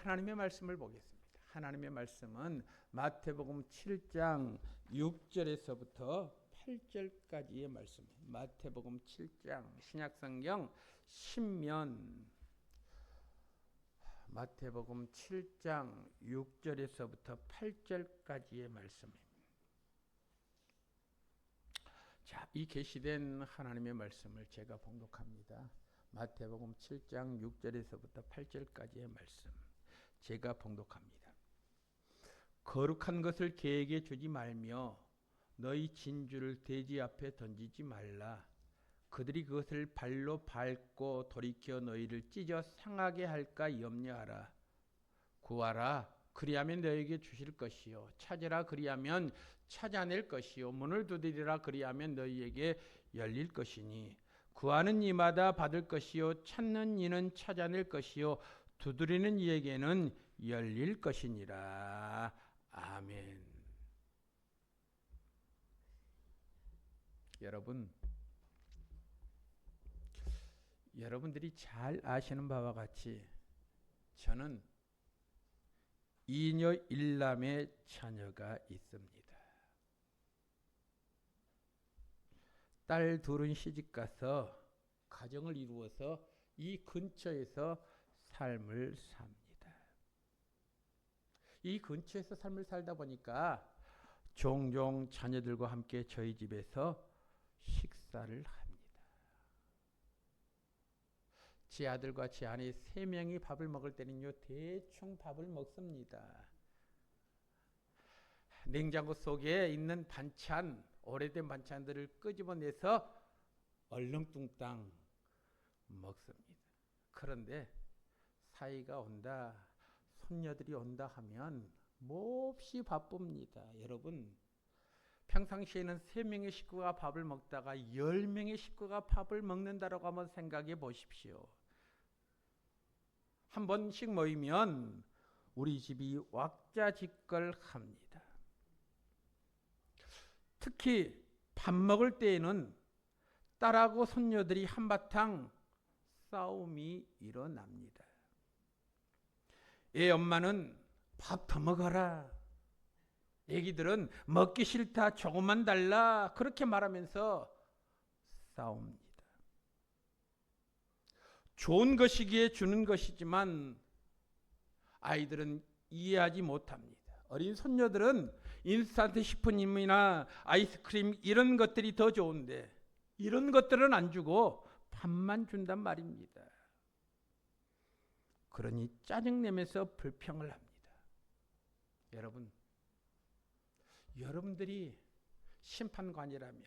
하나님의 말씀을 보겠습니다. 하나님의 말씀은 마태복음 7장 6절에서부터 8절까지의 말씀이에요. 마태복음 7장 신약성경 신면 마태복음 7장 6절에서부터 8절까지의 말씀입니다. 자, 이 계시된 하나님의 말씀을 제가 봉독합니다. 마태복음 7장 6절에서부터 8절까지의 말씀 제가 봉독합니다. 거룩한 것을 개에게 주지 말며 너희 진주를 돼지 앞에 던지지 말라. 그들이 그것을 발로 밟고 돌이켜 너희를 찢어 상하게 할까 염려하라. 구하라. 그리하면 너희에게 주실 것이요. 찾으라. 그리하면 찾아낼 것이요. 문을 두드리라. 그리하면 너희에게 열릴 것이니 구하는 이마다 받을 것이요. 찾는 이는 찾아낼 것이요. 두드리는 이에게는 열릴 것이니라. 아멘. 여러분들이 잘 아시는 바와 같이 저는 이녀 일남의 자녀가 있습니다. 딸 둘은 시집가서 가정을 이루어서 이 근처에서 삶을 삽니다. 이 근처에서 삶을 살다 보니까 종종 자녀들과 함께 저희 집에서 식사를 합니다. 제 아들과 제 아내 3명이 밥을 먹을 때는요, 대충 밥을 먹습니다. 냉장고 속에 있는 반찬, 오래된 반찬들을 끄집어내서 얼렁뚱땅 먹습니다. 그런데 사이가 온다, 손녀들이 온다 하면 몹시 바쁩니다. 여러분, 평상시에는 3명의 식구가 밥을 먹다가 10명의 식구가 밥을 먹는다라고 한번 생각해 보십시오. 한 번씩 모이면 우리 집이 왁자지껄합니다. 특히 밥 먹을 때에는 딸하고 손녀들이 한바탕 싸움이 일어납니다. 애 엄마는 밥 더 먹어라. 애기들은 먹기 싫다, 조금만 달라, 그렇게 말하면서 싸웁니다. 좋은 것이기에 주는 것이지만 아이들은 이해하지 못합니다. 어린 손녀들은 인스턴트 식품이나 아이스크림 이런 것들이 더 좋은데 이런 것들은 안 주고 밥만 준단 말입니다. 그러니 짜증내면서 불평을 합니다. 여러분들이 심판관이라면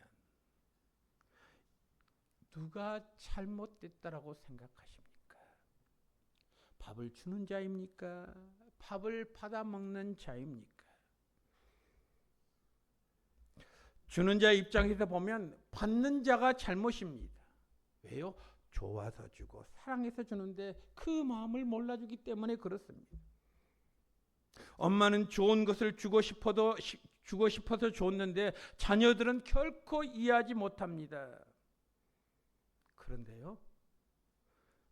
누가 잘못됐다라고 생각하십니까? 밥을 주는 자입니까? 밥을 받아 먹는 자입니까? 주는 자 입장에서 보면 받는 자가 잘못입니다. 왜요? 좋아서 주고 사랑해서 주는데 그 마음을 몰라주기 때문에 그렇습니다. 엄마는 좋은 것을 주고 싶어서 줬는데 자녀들은 결코 이해하지 못합니다. 그런데요,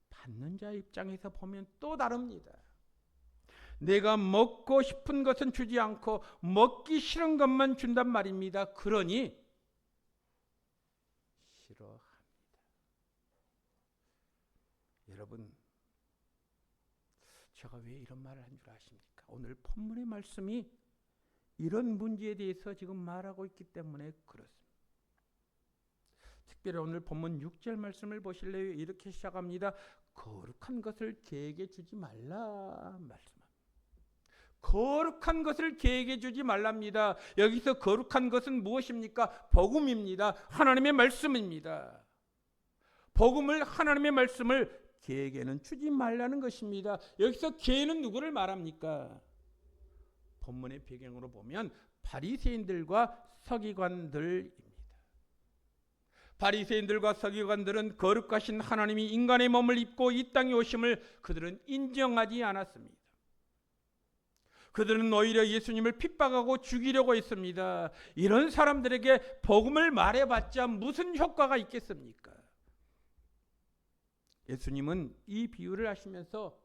받는 자 입장에서 보면 또 다릅니다. 내가 먹고 싶은 것은 주지 않고 먹기 싫은 것만 준단 말입니다. 그러니 싫어합니다. 여러분, 제가 왜 이런 말을 한 줄 아십니까? 오늘 본문의 말씀이 이런 문제에 대해서 지금 말하고 있기 때문에 그렇습니다. 특별히 오늘 본문 6절 말씀을 보실래요? 이렇게 시작합니다. 거룩한 것을 개에게 주지 말라 말씀합니다. 거룩한 것을 개에게 주지 말랍니다. 여기서 거룩한 것은 무엇입니까? 복음입니다. 하나님의 말씀입니다. 복음을, 하나님의 말씀을 개에게는 주지 말라는 것입니다. 여기서 개는 누구를 말합니까? 본문의 배경으로 보면 바리새인들과 서기관들입니다. 바리새인들과 서기관들은 거룩하신 하나님이 인간의 몸을 입고 이 땅에 오심을 그들은 인정하지 않았습니다. 그들은 오히려 예수님을 핍박하고 죽이려고 했습니다. 이런 사람들에게 복음을 말해봤자 무슨 효과가 있겠습니까? 예수님은 이 비유를 하시면서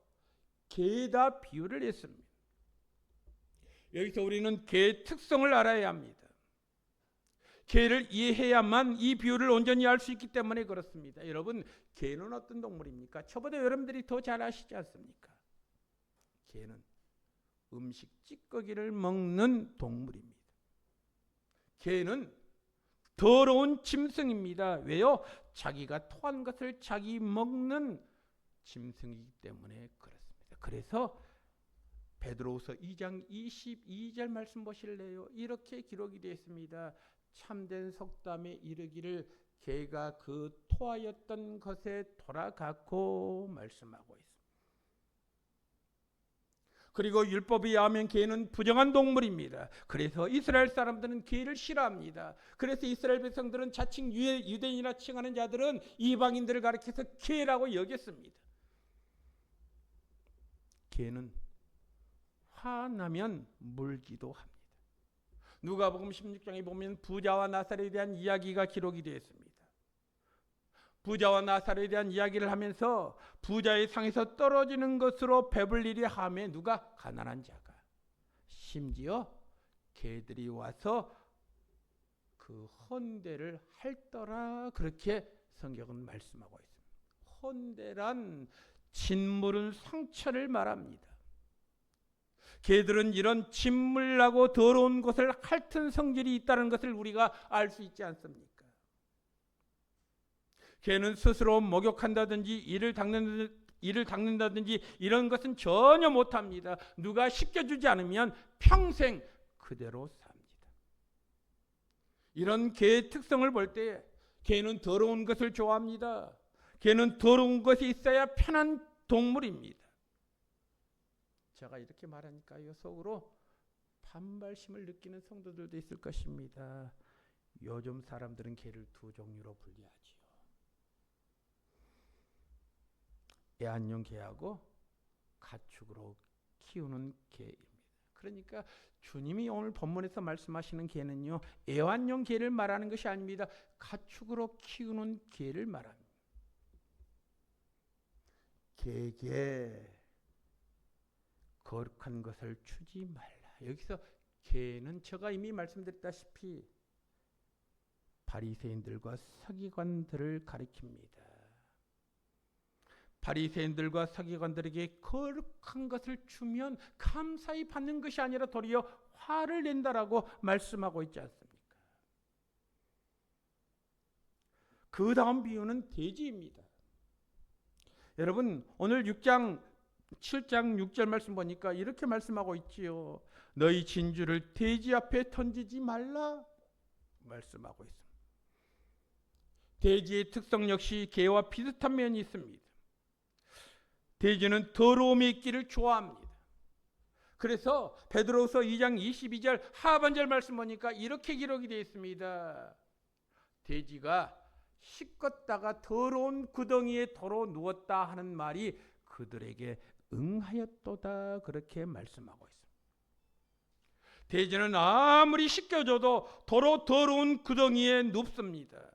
개에다 비유를 했습니다. 여기서 우리는 개의 특성을 알아야 합니다. 개를 이해해야만 이 비유를 온전히 알 수 있기 때문에 그렇습니다. 여러분, 개는 어떤 동물입니까? 저보다 여러분들이 더 잘 아시지 않습니까? 개는 음식 찌꺼기를 먹는 동물입니다. 개는 더러운 짐승입니다. 왜요? 자기가 토한 것을 자기 먹는 짐승이기 때문에 그렇습니다. 그래서 베드로후서 2장 22절 말씀 보실래요? 이렇게 기록이 되어 있습니다. 참된 속담에 이르기를 개가 그 토하였던 것에 돌아갔고 말씀하고 있습니다. 그리고 율법에 의하면 개는 부정한 동물입니다. 그래서 이스라엘 사람들은 개를 싫어합니다. 그래서 이스라엘 백성들은 자칭 유대인이라 칭하는 자들은 이방인들을 가리켜서 개라고 여겼습니다. 개는 화나면 물기도 합니다. 누가복음 16장에 보면 부자와 나사렛에 대한 이야기가 기록이 되어 있습니다. 부자와 나사렛에 대한 이야기를 하면서 부자의 상에서 떨어지는 것으로 배불리리 하며 누가? 가난한 자가. 심지어 개들이 와서 그 헌대를 할더라, 그렇게 성경은 말씀하고 있습니다. 헌대란 진물은 상처를 말합니다. 개들은 이런 진물나고 더러운 것을 핥은 성질이 있다는 것을 우리가 알 수 있지 않습니까? 개는 스스로 목욕한다든지 이를 닦는다든지 이런 것은 전혀 못합니다. 누가 시켜주지 않으면 평생 그대로 삽니다. 이런 개의 특성을 볼 때 개는 더러운 것을 좋아합니다. 개는 더러운 것이 있어야 편한 동물입니다. 제가 이렇게 말하니까요, 속으로 반발심을 느끼는 성도들도 있을 것입니다. 요즘 사람들은 개를 두 종류로 분류하지요. 애완용 개하고 가축으로 키우는 개입니다. 그러니까 주님이 오늘 본문에서 말씀하시는 개는요, 애완용 개를 말하는 것이 아닙니다. 가축으로 키우는 개를 말합니다. 개에게 거룩한 것을 주지 말라. 여기서 개는 제가 이미 말씀드렸다시피 바리새인들과 서기관들을 가리킵니다. 바리새인들과 서기관들에게 거룩한 것을 주면 감사히 받는 것이 아니라 도리어 화를 낸다라고 말씀하고 있지 않습니까? 그 다음 비유는 돼지입니다. 여러분, 오늘 7장 6절 말씀 보니까 이렇게 말씀하고 있지요. 너희 진주를 돼지 앞에 던지지 말라 말씀하고 있습니다. 돼지의 특성 역시 개와 비슷한 면이 있습니다. 돼지는 더러움이 있기를 좋아합니다. 그래서 베드로후서 2장 22절 하반절 말씀 보니까 이렇게 기록이 되어 있습니다. 돼지가 씻었다가 더러운 구덩이에 도로 누웠다 하는 말이 그들에게 응하였도다, 그렇게 말씀하고 있습니다. 돼지는 아무리 씻겨줘도 도로 더러운 구덩이에 눕습니다.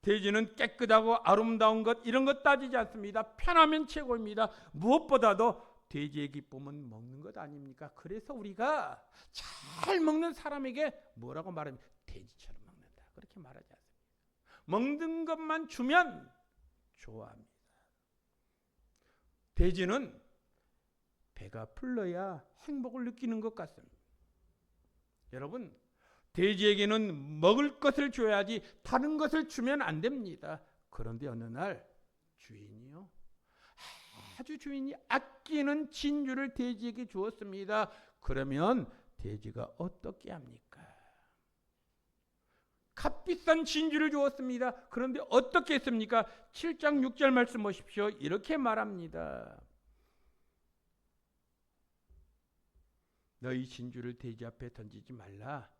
돼지는 깨끗하고 아름다운 것 이런 것 따지지 않습니다. 편하면 최고입니다. 무엇보다도 돼지의 기쁨은 먹는 것 아닙니까? 그래서 우리가 잘 먹는 사람에게 뭐라고 말하면 돼지처럼 먹는다, 그렇게 말하지 않습니다. 먹는 것만 주면 좋아합니다. 돼지는 배가 불러야 행복을 느끼는 것 같습니다. 여러분, 돼지에게는 먹을 것을 줘야지 다른 것을 주면 안 됩니다. 그런데 어느 날 주인이요, 아주 주인이 아끼는 진주를 돼지에게 주었습니다. 그러면 돼지가 어떻게 합니까? 값비싼 진주를 주었습니다. 그런데 어떻게 했습니까? 7장 6절 말씀 보십시오. 이렇게 말합니다. 너희 진주를 돼지 앞에 던지지 말라.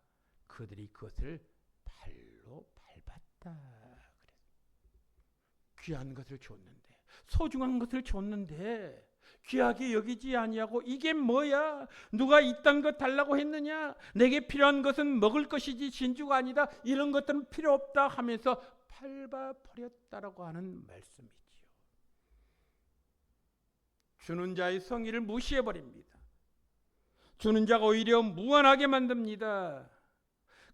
그들이 그것을 발로 밟았다. 귀한 것을 줬는데, 소중한 것을 줬는데 귀하게 여기지 아니하고 이게 뭐야? 누가 이딴 것 달라고 했느냐? 내게 필요한 것은 먹을 것이지 진주가 아니다. 이런 것들은 필요 없다 하면서 밟아 버렸다라고 하는 말씀이지요. 주는 자의 성의를 무시해버립니다. 주는 자가 오히려 무한하게 만듭니다.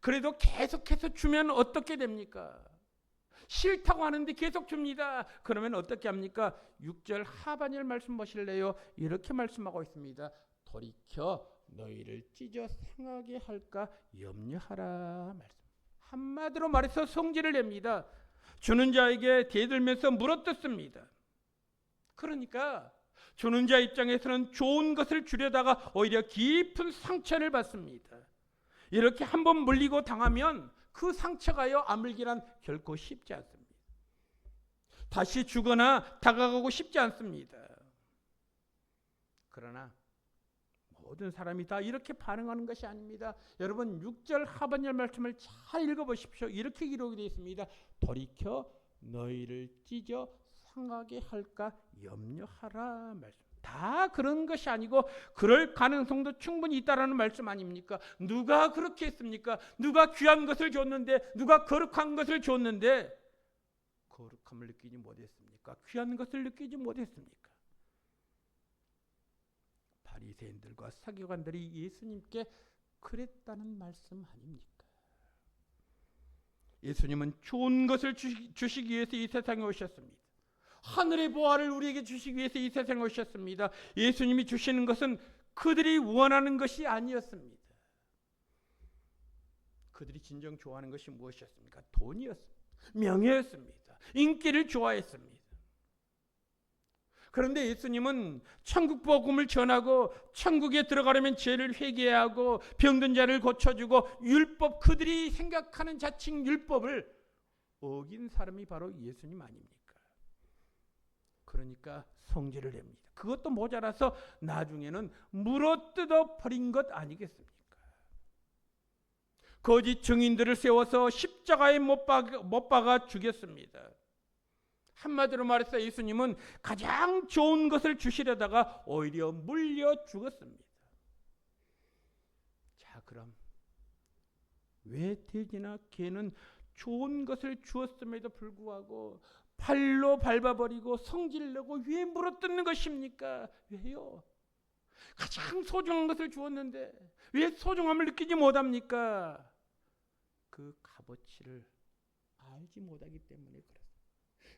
그래도 계속해서 주면 어떻게 됩니까? 싫다고 하는데 계속 줍니다. 그러면 어떻게 합니까? 6절 하반절 말씀 보실래요? 이렇게 말씀하고 있습니다. 돌이켜 너희를 찢어 상하게 할까 염려하라 말씀. 한마디로 말해서 성질을 냅니다. 주는 자에게 대들면서 물어뜯습니다. 그러니까 주는 자 입장에서는 좋은 것을 주려다가 오히려 깊은 상처를 받습니다. 이렇게 한번 물리고 당하면 그 상처가요 아물기란 결코 쉽지 않습니다. 다시 주거나 다가가고 싶지 않습니다. 그러나 모든 사람이 다 이렇게 반응하는 것이 아닙니다. 여러분 6절 하반절 말씀을 잘 읽어보십시오. 이렇게 기록이 되어 있습니다. 돌이켜 너희를 찢어 상하게 할까 염려하라 말씀. 다 그런 것이 아니고 그럴 가능성도 충분히 있다라는 말씀 아닙니까? 누가 그렇게 했습니까? 누가 귀한 것을 줬는데, 누가 거룩한 것을 줬는데 거룩함을 느끼지 못했습니까? 귀한 것을 느끼지 못했습니까? 바리새인들과 서기관들이 예수님께 그랬다는 말씀 아닙니까? 예수님은 좋은 것을 주시기 위해서 이 세상에 오셨습니다. 하늘의 보화를 우리에게 주시기 위해서 이 세상에 오셨습니다. 예수님이 주시는 것은 그들이 원하는 것이 아니었습니다. 그들이 진정 좋아하는 것이 무엇이었습니까? 돈이었습니다. 명예였습니다. 인기를 좋아했습니다. 그런데 예수님은 천국 복음을 전하고 천국에 들어가려면 죄를 회개해야 하고 병든 자를 고쳐주고 율법, 그들이 생각하는 자칭 율법을 어긴 사람이 바로 예수님 아닙니까? 그러니까 성질을 냅니다. 그것도 모자라서 나중에는 물어뜯어 버린 것 아니겠습니까? 거짓 증인들을 세워서 십자가에 못 박아 죽였습니다. 한마디로 말해서 예수님은 가장 좋은 것을 주시려다가 오히려 물려 죽었습니다. 자, 그럼 왜 돼지나 개는 좋은 것을 주었음에도 불구하고 발로 밟아버리고 성질내고 왜 물어뜯는 것입니까? 왜요? 가장 소중한 것을 주었는데 왜 소중함을 느끼지 못합니까? 그 값어치를 알지 못하기 때문에 그렇습니다.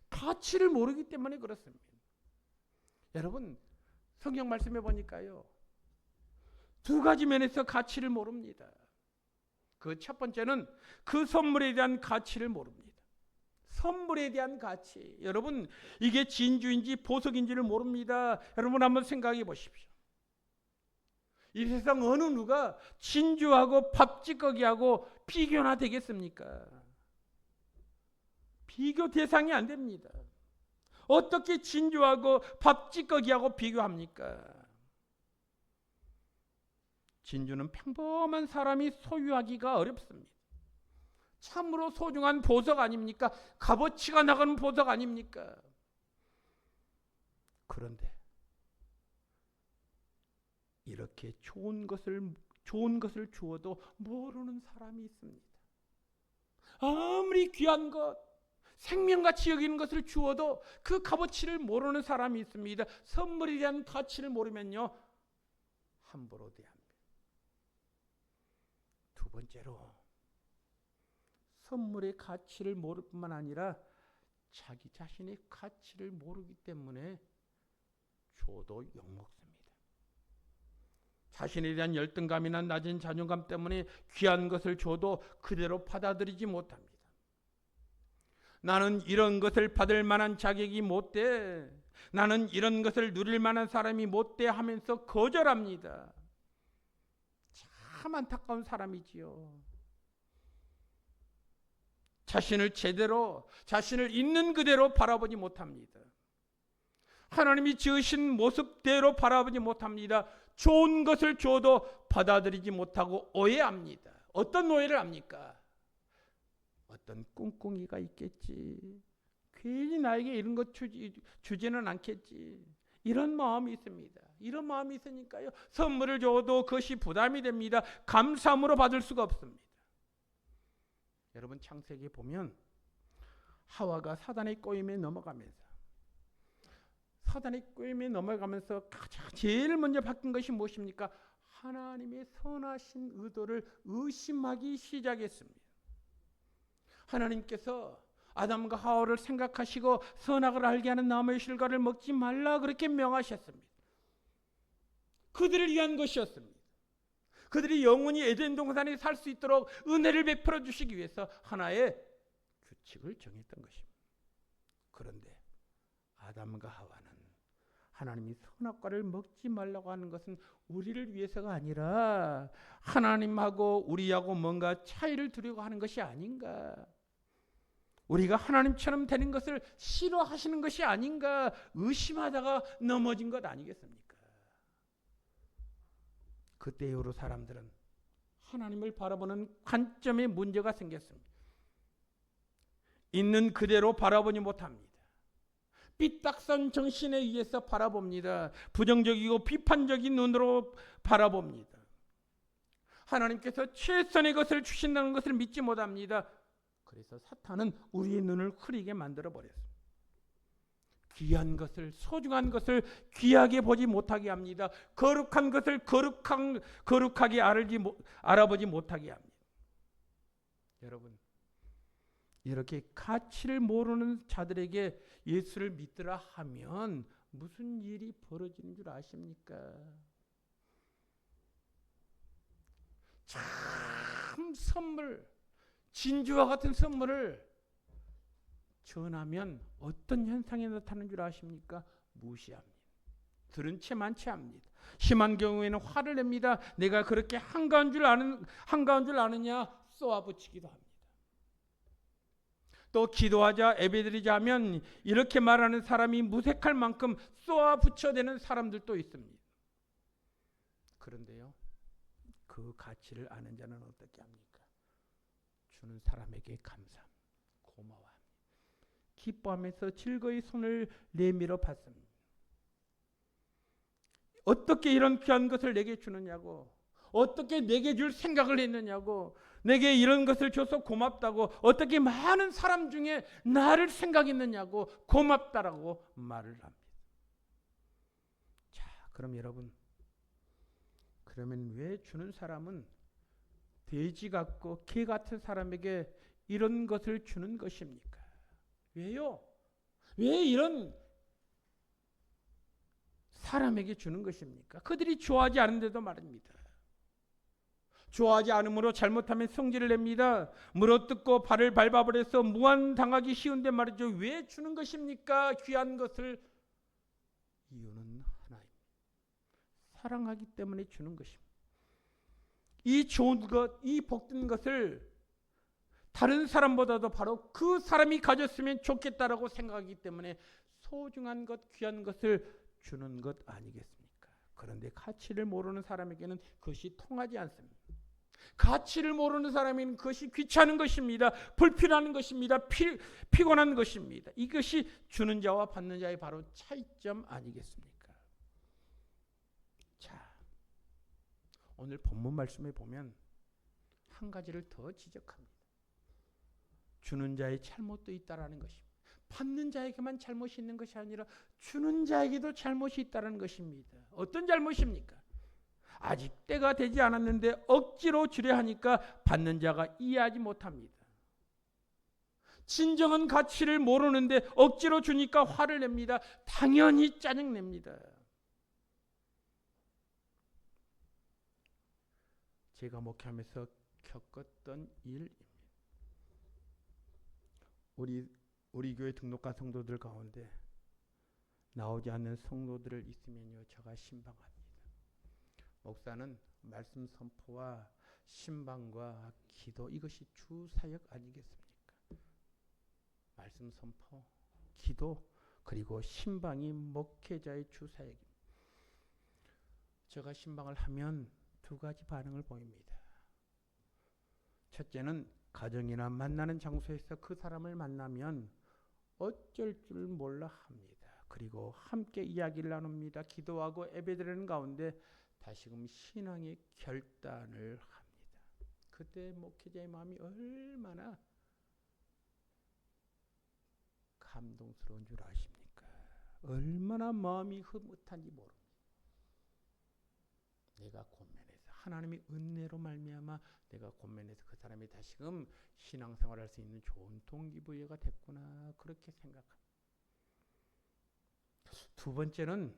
가치를 모르기 때문에 그렇습니다. 여러분 성경 말씀해 보니까요, 두 가지 면에서 가치를 모릅니다. 그 첫 번째는 그 선물에 대한 가치를 모릅니다. 선물에 대한 가치. 여러분 이게 진주인지 보석인지를 모릅니다. 여러분 한번 생각해 보십시오. 이 세상 어느 누가 진주하고 밥찌꺼기하고 비교나 되겠습니까? 비교 대상이 안 됩니다. 어떻게 진주하고 밥찌꺼기하고 비교합니까? 진주는 평범한 사람이 소유하기가 어렵습니다. 참으로 소중한 보석 아닙니까? 값어치가 나가는 보석 아닙니까? 그런데 이렇게 좋은 것을 주어도 모르는 사람이 있습니다. 아무리 귀한 것, 생명같이 여기는 것을 주어도 그 값어치를 모르는 사람이 있습니다. 선물에 대한 가치를 모르면요, 함부로 대합니다. 두 번째로 선물의 가치를 모를 뿐만 아니라 자기 자신의 가치를 모르기 때문에 줘도 욕먹습니다. 자신에 대한 열등감이나 낮은 자존감 때문에 귀한 것을 줘도 그대로 받아들이지 못합니다. 나는 이런 것을 받을 만한 자격이 못 돼, 나는 이런 것을 누릴 만한 사람이 못 돼 하면서 거절합니다. 참 안타까운 사람이지요. 자신을 제대로, 자신을 있는 그대로 바라보지 못합니다. 하나님이 지으신 모습대로 바라보지 못합니다. 좋은 것을 줘도 받아들이지 못하고 오해합니다. 어떤 오해를 합니까? 어떤 꿍꿍이가 있겠지, 괜히 나에게 이런 것 주지는 않겠지, 이런 마음이 있습니다. 이런 마음이 있으니까요, 선물을 줘도 그것이 부담이 됩니다. 감사함으로 받을 수가 없습니다. 여러분 창세기에 보면 하와가 사단의 꼬임에 넘어가면서 사단의 꾀임에 넘어가면서 가장 제일 먼저 바뀐 것이 무엇입니까? 하나님의 선하신 의도를 의심하기 시작했습니다. 하나님께서 아담과 하와를 생각하시고 선악을 알게 하는 나무의 실과를 먹지 말라 그렇게 명하셨습니다. 그들을 위한 것이었습니다. 그들이 영원히 에덴 동산에 살 수 있도록 은혜를 베풀어 주시기 위해서 하나의 규칙을 정했던 것입니다. 그런데 아담과 하와는 하나님이 선악과를 먹지 말라고 하는 것은 우리를 위해서가 아니라 하나님하고 우리하고 뭔가 차이를 두려고 하는 것이 아닌가, 우리가 하나님처럼 되는 것을 싫어하시는 것이 아닌가 의심하다가 넘어진 것 아니겠습니까? 그때 이후로 사람들은 하나님을 바라보는 관점에 문제가 생겼습니다. 있는 그대로 바라보지 못합니다. 삐딱선 정신에 의해서 바라봅니다. 부정적이고 비판적인 눈으로 바라봅니다. 하나님께서 최선의 것을 주신다는 것을 믿지 못합니다. 그래서 사탄은 우리의 눈을 흐리게 만들어 버렸습니다. 귀한 것을, 소중한 것을 귀하게 보지 못하게 합니다. 거룩한 것을 거룩하게 알아보지 못하게 합니다. 여러분, 이렇게 가치를 모르는 자들에게 예수를 믿으라 하면 무슨 일이 벌어지는 줄 아십니까? 참 선물, 진주와 같은 선물을 전하면 어떤 현상이 나타나는 줄 아십니까? 무시합니다. 들은 채 만취합니다. 심한 경우에는 화를 냅니다. 내가 그렇게 한가한 줄 아느냐 쏘아붙이기도 합니다. 또 기도하자, 예배드리자 하면 이렇게 말하는 사람이 무색할 만큼 쏘아붙여대는 사람들도 있습니다. 그런데요, 그 가치를 아는 자는 어떻게 합니까? 주는 사람에게 감사합니다. 고마워합니다. 기뻐하면서 즐거이 손을 내밀어 받습니다. 어떻게 이런 귀한 것을 내게 주느냐고, 어떻게 내게 줄 생각을 했느냐고, 내게 이런 것을 줘서 고맙다고, 어떻게 많은 사람 중에 나를 생각했느냐고 고맙다라고 말을 합니다. 자, 그럼 여러분, 그러면 왜 주는 사람은 돼지 같고 개 같은 사람에게 이런 것을 주는 것입니까? 왜요? 왜 이런 사람에게 주는 것입니까? 그들이 좋아하지 않은데도 말입니다. 좋아하지 않으므로 잘못하면 성질을 냅니다. 물어뜯고 발을 밟아버려서 무한당하기 쉬운데 말이죠. 왜 주는 것입니까? 귀한 것을. 이유는 하나입니다. 사랑하기 때문에 주는 것입니다. 이 좋은 것, 이 복된 것을 다른 사람보다도 바로 그 사람이 가졌으면 좋겠다라고 생각하기 때문에 소중한 것, 귀한 것을 주는 것 아니겠습니까? 그런데 가치를 모르는 사람에게는 그것이 통하지 않습니다. 가치를 모르는 사람에게는 그것이 귀찮은 것입니다. 불필요한 것입니다. 피곤한 것입니다. 이것이 주는 자와 받는 자의 바로 차이점 아니겠습니까? 자, 오늘 본문 말씀에 보면 한 가지를 더 지적합니다. 주는 자의 잘못도 있다라는 것입니다. 받는 자에게만 잘못이 있는 것이 아니라 주는 자에게도 잘못이 있다는 것입니다. 어떤 잘못입니까? 아직 때가 되지 않았는데 억지로 주려 하니까 받는 자가 이해하지 못합니다. 진정한 가치를 모르는데 억지로 주니까 화를 냅니다. 당연히 짜증냅니다. 제가 목회하면서 겪었던 일입니다. 우리 교회 등록한 성도들 가운데 나오지 않는 성도들을 있으면요, 제가 신방합니다. 목사는 말씀 선포와 신방과 기도, 이것이 주 사역 아니겠습니까? 말씀 선포, 기도, 그리고 신방이 목회자의 주 사역입니다. 제가 신방을 하면 두 가지 반응을 보입니다. 첫째는 가정이나 만나는 장소에서 그 사람을 만나면 어쩔 줄 몰라 합니다. 그리고 함께 이야기를 나눕니다. 기도하고 예배드리는 가운데 다시금 신앙의 결단을 합니다. 그때 목회자의 마음이 얼마나 감동스러운 줄 아십니까? 얼마나 마음이 흐뭇한지 모릅니다. 내가 권면해서 하나님의 은혜로 말미암아 내가 권면해서 그 사람이 다시금 신앙생활할 수 있는 좋은 동기부여가 됐구나, 그렇게 생각합니다. 두 번째는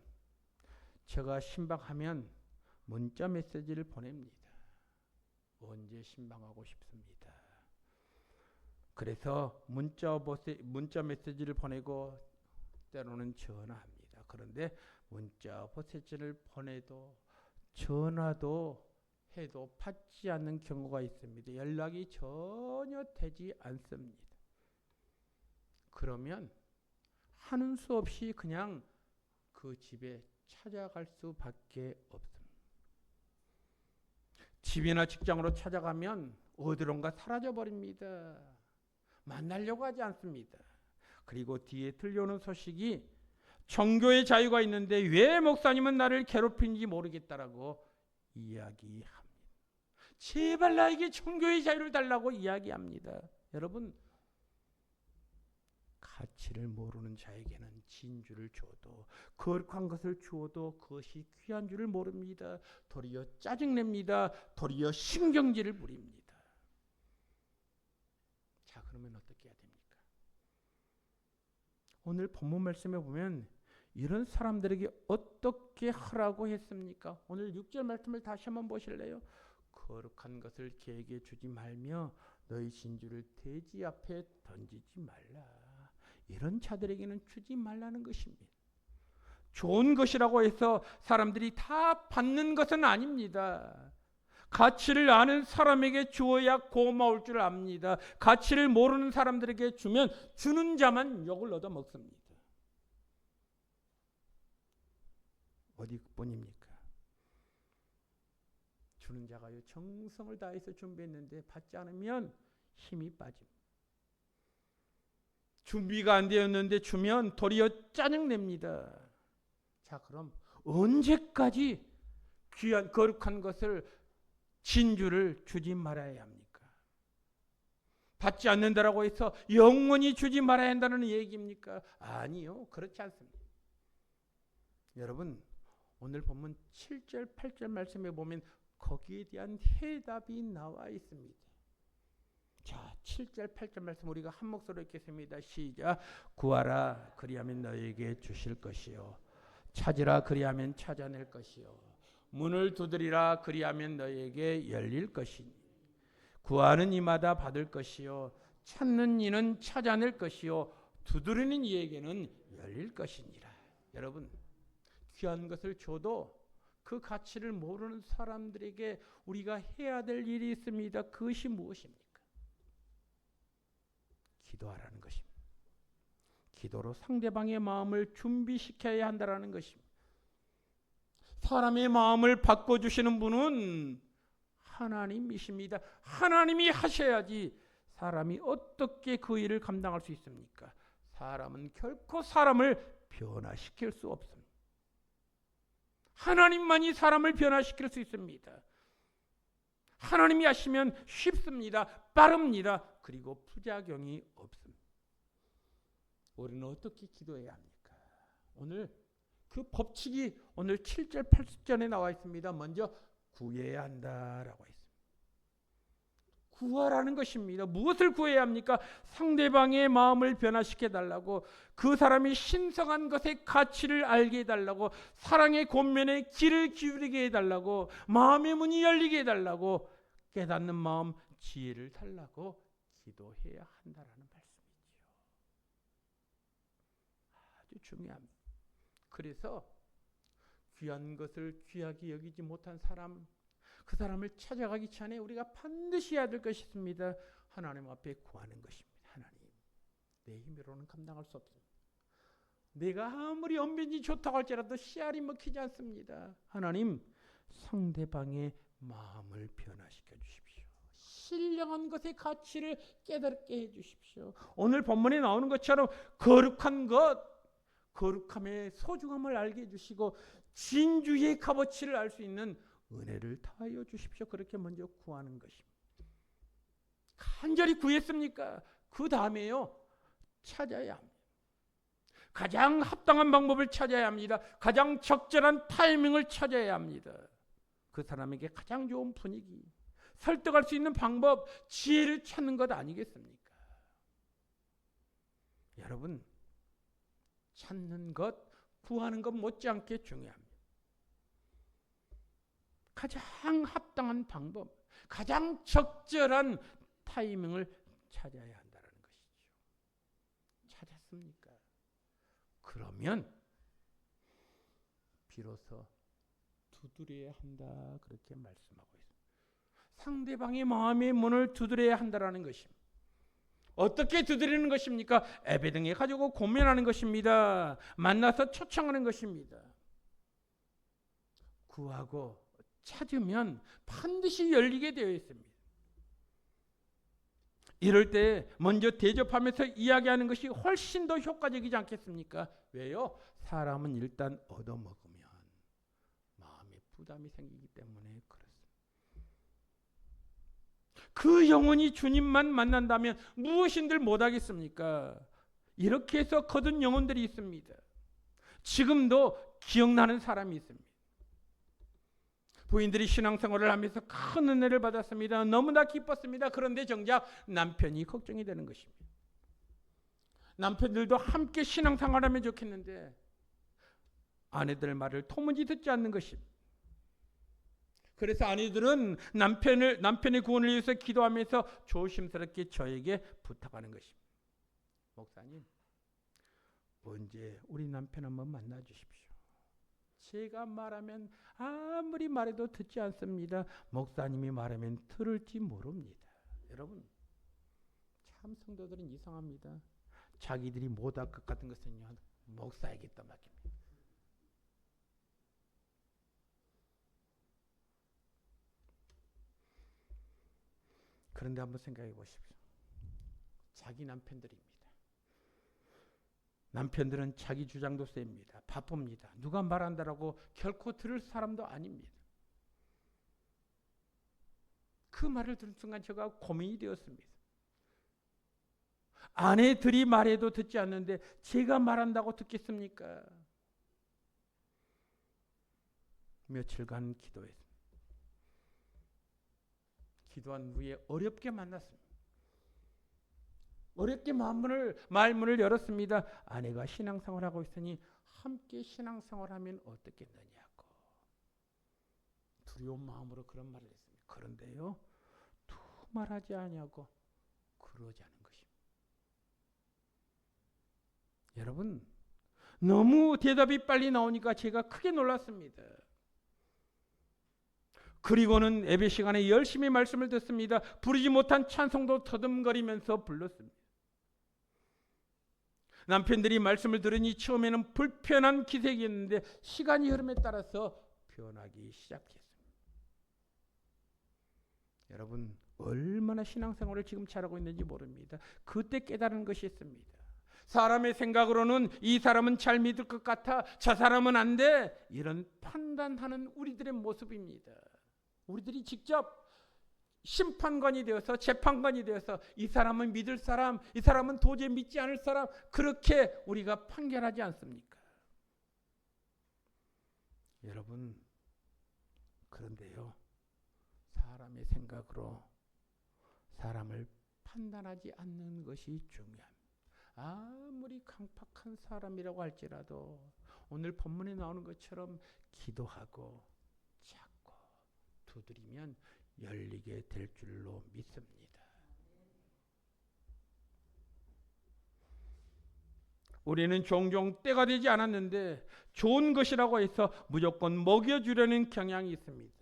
제가 신방하면 문자 메시지를 보냅니다. 언제 신방하고 싶습니다. 그래서 문자 메시지를 보내고 때로는 전화합니다. 그런데 문자 메시지를 보내도 전화도 해도 받지 않는 경우가 있습니다. 연락이 전혀 되지 않습니다. 그러면 하는 수 없이 그냥 그 집에 찾아갈 수밖에 없습니다. 집이나 직장으로 찾아가면 어디론가 사라져 버립니다. 만나려고 하지 않습니다. 그리고 뒤에 들려오는 소식이 종교의 자유가 있는데 왜 목사님은 나를 괴롭히는지 모르겠다라고 이야기합니다. 제발 나에게 종교의 자유를 달라고 이야기합니다. 여러분, 가치를 모르는 자에게는 진주를 줘도 거룩한 것을 주어도 그것이 귀한 줄을 모릅니다. 도리어 짜증냅니다. 도리어 신경질을 부립니다. 자, 그러면 어떻게 해야 됩니까? 오늘 본문 말씀에 보면 이런 사람들에게 어떻게 하라고 했습니까? 오늘 6절 말씀을 다시 한번 보실래요? 거룩한 것을 개에게 주지 말며 너희 진주를 돼지 앞에 던지지 말라. 이런 자들에게는 주지 말라는 것입니다. 좋은 것이라고 해서 사람들이 다 받는 것은 아닙니다. 가치를 아는 사람에게 주어야 고마울 줄 압니다. 가치를 모르는 사람들에게 주면 주는 자만 욕을 얻어먹습니다. 어디뿐입니까? 주는 자가요, 정성을 다해서 준비했는데 받지 않으면 힘이 빠집니다. 준비가 안 되었는데 주면 도리어 짜증냅니다. 자, 그럼 언제까지 귀한 거룩한 것을 진주를 주지 말아야 합니까? 받지 않는다라고 해서 영원히 주지 말아야 한다는 얘기입니까? 아니요, 그렇지 않습니다. 여러분, 오늘 본문 7절 8절 말씀에 보면 거기에 대한 해답이 나와 있습니다. 자, 7절 8절 말씀 우리가 한 목소리로 읽겠습니다. 시작. 구하라 그리하면 너에게 주실 것이요 찾으라 그리하면 찾아낼 것이요 문을 두드리라 그리하면 너에게 열릴 것이니 구하는 이마다 받을 것이요 찾는 이는 찾아낼 것이요 두드리는 이에게는 열릴 것이니라. 여러분, 귀한 것을 줘도 그 가치를 모르는 사람들에게 우리가 해야 될 일이 있습니다. 그것이 무엇입니까? 기도하라는 것입니다. 기도로 상대방의 마음을 준비시켜야 한다는 것입니다. 사람의 마음을 바꿔주시는 분은 하나님이십니다. 하나님이 하셔야지 사람이 어떻게 그 일을 감당할 수 있습니까? 사람은 결코 사람을 변화시킬 수 없습니다. 하나님만이 사람을 변화시킬 수 있습니다. 하나님이 하시면 쉽습니다. 빠릅니다. 그리고 부작용이 없습니다. 우리는 어떻게 기도해야 합니까? 오늘 그 법칙이 오늘 7절 8절에 나와 있습니다. 먼저 구해야 한다라고 했습니다. 구하라는 것입니다. 무엇을 구해야 합니까? 상대방의 마음을 변화시켜 달라고, 그 사람이 신성한 것의 가치를 알게 해달라고, 사랑의 권면에 귀를 기울이게 해달라고, 마음의 문이 열리게 해달라고, 깨닫는 마음, 지혜를 달라고 기도해야 한다라는 말씀이지요. 아주 중요합니다. 그래서 귀한 것을 귀하게 여기지 못한 사람, 그 사람을 찾아가기 전에 우리가 반드시 해야 될 것이 있습니다. 하나님 앞에 구하는 것입니다. 하나님, 내 힘으로는 감당할 수 없습니다. 내가 아무리 언변이 좋다고 할지라도 씨알이 먹히지 않습니다. 하나님, 상대방의 마음을 변화시켜 주십시오. 신령한 것의 가치를 깨닫게 해 주십시오. 오늘 본문에 나오는 것처럼 거룩한 것, 거룩함의 소중함을 알게 해주시고 진주의 값어치를 알 수 있는 은혜를 다하여 주십시오. 그렇게 먼저 구하는 것입니다. 간절히 구했습니까? 그 다음에요, 찾아야 합니다. 가장 합당한 방법을 찾아야 합니다. 가장 적절한 타이밍을 찾아야 합니다. 그 사람에게 가장 좋은 분위기, 설득할 수 있는 방법, 지혜를 찾는 것 아니겠습니까? 여러분, 찾는 것, 구하는 것 못지않게 중요합니다. 가장 합당한 방법, 가장 적절한 타이밍을 찾아야 한다는 것이죠. 찾았습니까? 그러면 비로소 두드려야 한다, 그렇게 말씀하고 있습니다. 상대방의 마음의 문을 두드려야 한다는 것입니다. 어떻게 두드리는 것입니까? 예배 등에 가지고 고민하는 것입니다. 만나서 초청하는 것입니다. 구하고 찾으면 반드시 열리게 되어 있습니다. 이럴 때 먼저 대접하면서 이야기하는 것이 훨씬 더 효과적이지 않겠습니까? 왜요? 사람은 일단 얻어먹으면 마음에 부담이 생기기 때문에 그렇습니다. 그 영혼이 주님만 만난다면 무엇인들 못하겠습니까? 이렇게 해서 거둔 영혼들이 있습니다. 지금도 기억나는 사람이 있습니다. 부인들이 신앙생활을 하면서 큰 은혜를 받았습니다. 너무나 기뻤습니다. 그런데 정작 남편이 걱정이 되는 것입니다. 남편들도 함께 신앙생활하면 좋겠는데 아내들 말을 도무지 듣지 않는 것입니다. 그래서 아내들은 남편의 구원을 위해서 기도하면서 조심스럽게 저에게 부탁하는 것입니다. 목사님, 언제 우리 남편 한번 만나 주십시오. 제가 말하면 아무리 말해도 듣지 않습니다. 목사님이 말하면 들을지 모릅니다. 여러분, 참 성도들은 이상합니다. 자기들이 못할 것 같은 것은요, 목사에게 떠맡깁니다. 그런데 한번 생각해 보십시오. 자기 남편들입니다. 남편들은 자기 주장도 셉니다. 바쁩니다. 누가 말한다라고 결코 들을 사람도 아닙니다. 그 말을 들은 순간 제가 고민이 되었습니다. 아내들이 말해도 듣지 않는데 제가 말한다고 듣겠습니까? 며칠간 기도했습니다. 기도한 후에 어렵게 만났습니다. 어렵게 말문을 열었습니다. 아내가 신앙생활하고 있으니 함께 신앙생활하면 어떻겠느냐고 두려운 마음으로 그런 말을 했습니다. 그런데요, 말하지 않냐고 그러지 않은 것입니다. 여러분, 너무 대답이 빨리 나오니까 제가 크게 놀랐습니다. 그리고는 예배 시간에 열심히 말씀을 듣습니다. 부르지 못한 찬송도 더듬거리면서 불렀습니다. 남편들이 말씀을 들으니 처음에는 불편한 기색이었는데 시간이 흐름에 따라서 변하기 시작했습니다. 여러분, 얼마나 신앙생활을 지금 잘하고 있는지 모릅니다. 그때 깨달은 것이 있습니다. 사람의 생각으로는 이 사람은 잘 믿을 것 같아, 저 사람은 안 돼, 이런 판단하는 우리들의 모습입니다. 우리들이 직접 심판관이 되어서 재판관이 되어서 이 사람은 믿을 사람, 이 사람은 도저히 믿지 않을 사람, 그렇게 우리가 판결하지 않습니까? 여러분, 그런데요, 사람의 생각으로 사람을 판단하지 않는 것이 중요합니다. 아무리 강팍한 사람이라고 할지라도 오늘 본문에 나오는 것처럼 기도하고 찾고 두드리면 열리게 될 줄로 믿습니다. 우리는 종종 때가 되지 않았는데 좋은 것이라고 해서 무조건 먹여주려는 경향이 있습니다.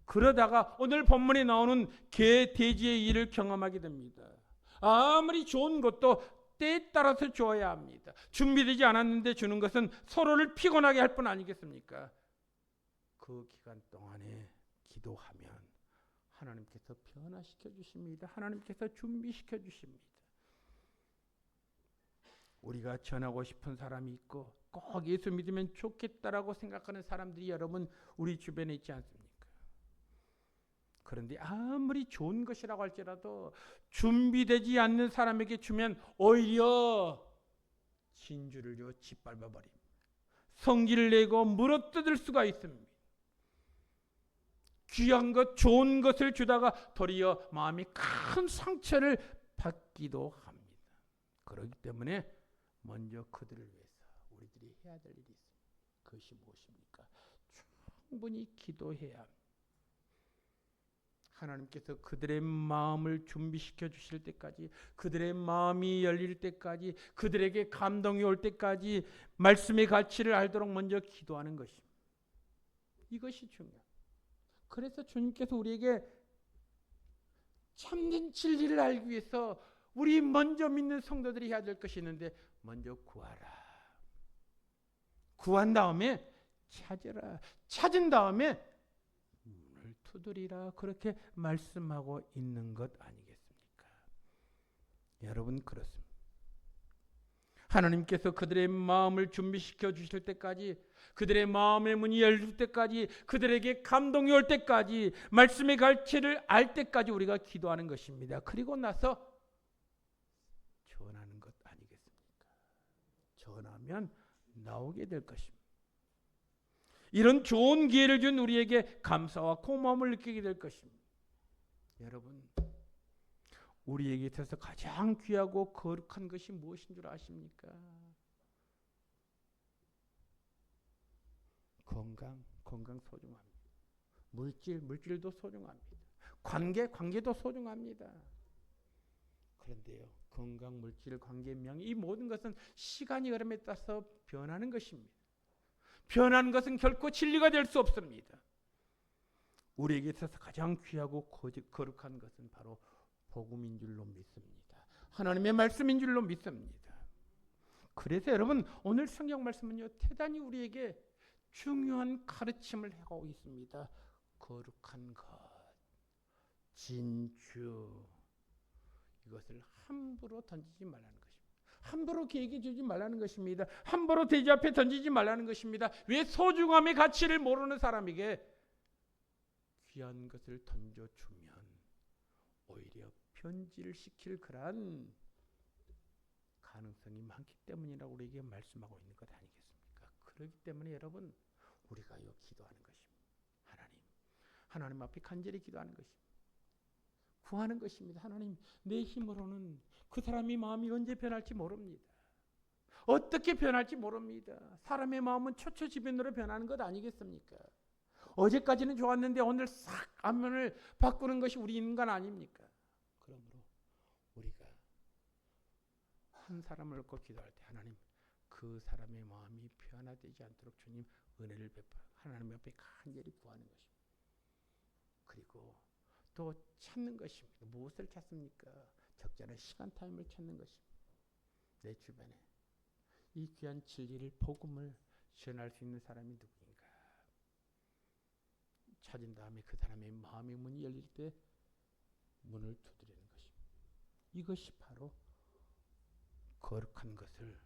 그러다가 오늘 본문에 나오는 개, 돼지의 일을 경험하게 됩니다. 아무리 좋은 것도 때에 따라서 줘야 합니다. 준비되지 않았는데 주는 것은 서로를 피곤하게 할 뿐 아니겠습니까? 그 기간 동안에 기도하면 하나님께서 변화시켜 주십니다. 하나님께서 준비시켜 주십니다. 우리가 전하고 싶은 사람이 있고 꼭 예수 믿으면 좋겠다라고 생각하는 사람들이 여러분 우리 주변에 있지 않습니까? 그런데 아무리 좋은 것이라고 할지라도 준비되지 않는 사람에게 주면 오히려 진주를요 짓밟아 버립니다. 성질을 내고 물어뜯을 수가 있습니다. 귀한 것, 좋은 것을 주다가 도리어 마음이 큰 상처를 받기도 합니다. 그렇기 때문에 먼저 그들을 위해서 우리들이 해야 될 일이 있습니다. 그것이 무엇입니까? 충분히 기도해야 합니다. 하나님께서 그들의 마음을 준비시켜 주실 때까지, 그들의 마음이 열릴 때까지, 그들에게 감동이 올 때까지 말씀의 가치를 알도록 먼저 기도하는 것입니다. 이것이 중요합니다. 그래서 주님께서 우리에게 참된 진리를 알기 위해서 우리 먼저 믿는 성도들이 해야 될 것이 있는데, 먼저 구하라. 구한 다음에 찾으라. 찾은 다음에 문을 두드리라. 그렇게 말씀하고 있는 것 아니겠습니까? 여러분, 그렇습니다. 하나님께서 그들의 마음을 준비시켜 주실 때까지, 그들의 마음의 문이 열릴 때까지, 그들에게 감동이 올 때까지, 말씀의 가치를 알 때까지 우리가 기도하는 것입니다. 그리고 나서 전하는 것 아니겠습니까? 전하면 나오게 될 것입니다. 이런 좋은 기회를 준 우리에게 감사와 고마움을 느끼게 될 것입니다. 여러분, 우리에게 있어서 가장 귀하고 거룩한 것이 무엇인 줄 아십니까? 건강 소중합니다. 물질도 소중합니다. 관계도 소중합니다. 그런데요, 건강, 물질, 관계, 명예, 이 모든 것은 시간이 흐름에 따라서 변하는 것입니다. 변하는 것은 결코 진리가 될 수 없습니다. 우리에게 있어서 가장 귀하고 거룩한 것은 바로 복음인 줄로 믿습니다. 하나님의 말씀인 줄로 믿습니다. 그래서 여러분, 오늘 성경 말씀은요, 대단히 우리에게 중요한 가르침을 하고 있습니다. 거룩한 것, 진주, 이것을 함부로 던지지 말라는 것입니다. 함부로 계획해 주지 말라는 것입니다. 함부로 돼지 앞에 던지지 말라는 것입니다. 왜? 소중함의 가치를 모르는 사람에게 귀한 것을 던져주면 오히려 변질을 시킬 그런 가능성이 많기 때문이라고 우리에게 말씀하고 있는 것 아니겠습니까? 그렇기 때문에 여러분, 우리가 기도하는 것입니다. 하나님 앞에 간절히 기도하는 것입니다. 구하는 것입니다. 하나님, 내 힘으로는 그 사람의 마음이 언제 변할지 모릅니다. 어떻게 변할지 모릅니다. 사람의 마음은 초초지변으로 변하는 것 아니겠습니까? 어제까지는 좋았는데 오늘 싹 안면을 바꾸는 것이 우리 인간 아닙니까? 그러므로 우리가 한 사람을 놓고 기도할 때, 하나님, 그 사람의 마음이 변화되지 않도록 주님 은혜를 베풀어 하나님 앞에 간절히 구하는 것입니다. 그리고 또 찾는 것입니다. 무엇을 찾습니까? 적절한 시간 타임을 찾는 것입니다. 내 주변에 이 귀한 진리를, 복음을 전할 수 있는 사람이 누구인가? 찾은 다음에 그 사람의 마음의 문이 열릴 때 문을 두드리는 것입니다. 이것이 바로 거룩한 것을,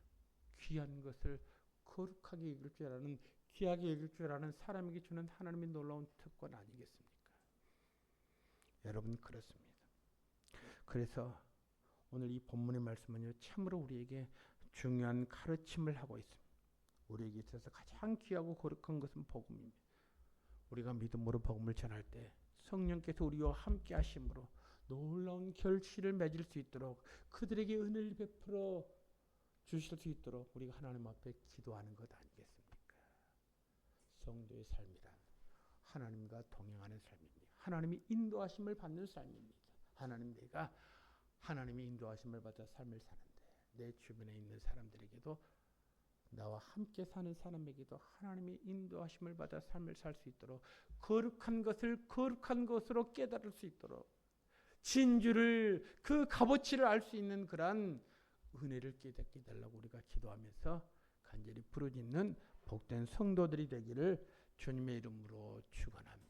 귀한 것을 거룩하게 여길 줄 아는, 귀하게 여길 줄 아는 사람에게 주는 하나님의 놀라운 특권 아니겠습니까? 여러분, 그렇습니다. 그래서 오늘 이 본문의 말씀은요, 참으로 우리에게 중요한 가르침을 하고 있습니다. 우리에게 있어서 가장 귀하고 거룩한 것은 복음입니다. 우리가 믿음으로 복음을 전할 때 성령께서 우리와 함께 하심으로 놀라운 결실을 맺을 수 있도록, 그들에게 은혜를 베풀어 주실 수 있도록 우리가 하나님 앞에 기도하는 것 아니겠습니까? 성도의 삶이란 하나님과 동행하는 삶입니다. 하나님이 인도하심을 받는 삶입니다. 내가 하나님의 인도하심을 받아 삶을 사는데, 내 주변에 있는 사람들에게도, 나와 함께 사는 사람에게도 하나님의 인도하심을 받아 삶을 살 수 있도록, 거룩한 것을 거룩한 것으로 깨달을 수 있도록, 진주를, 그 값어치를 알 수 있는 그러한 은혜를 깨닫게 달라고 우리가 기도하면서 간절히 부르짖는 복된 성도들이 되기를 주님의 이름으로 축원합니다.